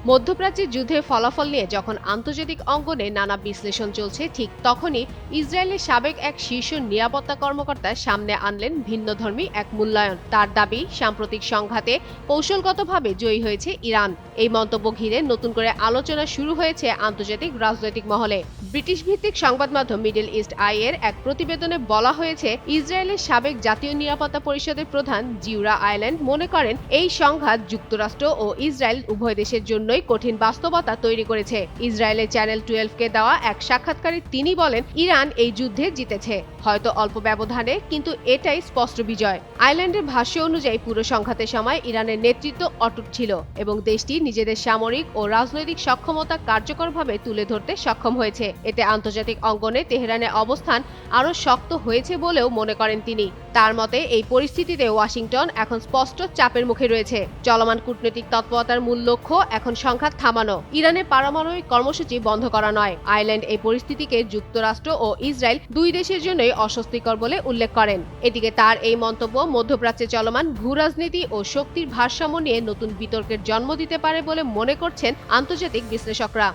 মধ্যপ্রাচ্যের যুদ্ধের ফলাফল নিয়ে যখন আন্তর্জাতিক অঙ্গনে নানা বিশ্লেষণ চলছে, ঠিক তখনই ইসরায়েলের সাবেক এক শীর্ষ নিরাপত্তা কর্মকর্তা সামনে আনলেন ভিন্নধর্মী এক মূল্যায়ন। তার দাবি, সাম্প্রতিক সংঘাতে কৌশলগতভাবে জয়ী হয়েছে ইরান। এই মন্তব্য ঘিরে নতুন করে আলোচনা শুরু হয়েছে আন্তর্জাতিক রাজনৈতিক মহলে। ব্রিটিশ ভিত্তিক সংবাদ মাধ্যম মিডল ইস্ট আই এর এক প্রতিবেদনে বলা হয়েছে, ইসরায়েলের সাবেক জাতীয় নিরাপত্তা পরিষদের প্রধান জিউরা আইল্যান্ড মনে করেন এই সংঘাত যুক্তরাষ্ট্র ও ইসরায়েল উভয় দেশের জন্যই কঠিন বাস্তবতা তৈরি করেছে। ইসরায়েলের চ্যানেল 12কে দেওয়া এক সাক্ষাৎকারে তিনি বলেন, ইরান এই যুদ্ধে জিতেছে, হয়তো অল্প ব্যবধানে, কিন্তু এটাই স্পষ্ট বিজয়। আইল্যান্ডের ভাষ্য অনুযায়ী পুরো সংঘাতের সময় ইরানের নেতৃত্ব অটুট ছিল এবং দেশটি নিজেদের সামরিক ও রাজনৈতিক সক্ষমতা কার্যকরভাবে তুলে ধরতে সক্ষম হয়েছে। এতে আন্তর্জাতিক অঙ্গনে তেহরানের অবস্থান আরও শক্ত হয়েছে বলেও মনে করেন তিনি। তার মতে, এই পরিস্থিতিতে ওয়াশিংটন এখন স্পষ্ট চাপের মুখে রয়েছে। চলমান কূটনৈতিক তৎপরতার মূল লক্ষ্য এখন সংঘাত থামানো, ইরানের পারমাণবিক কর্মসূচি বন্ধ করা নয়। আইল্যান্ড এই পরিস্থিতিকে যুক্তরাষ্ট্র ও ইসরায়েল দুই দেশের জন্যই অস্বস্তিকর বলে উল্লেখ করেন। এদিকে তার এই মন্তব্য মধ্যপ্রাচ্যে চলমান ভূরাজনীতি ও শক্তির ভারসাম্য নিয়ে নতুন বিতর্কের জন্ম দিতে পারে বলে মনে করছেন আন্তর্জাতিক বিশ্লেষকরা।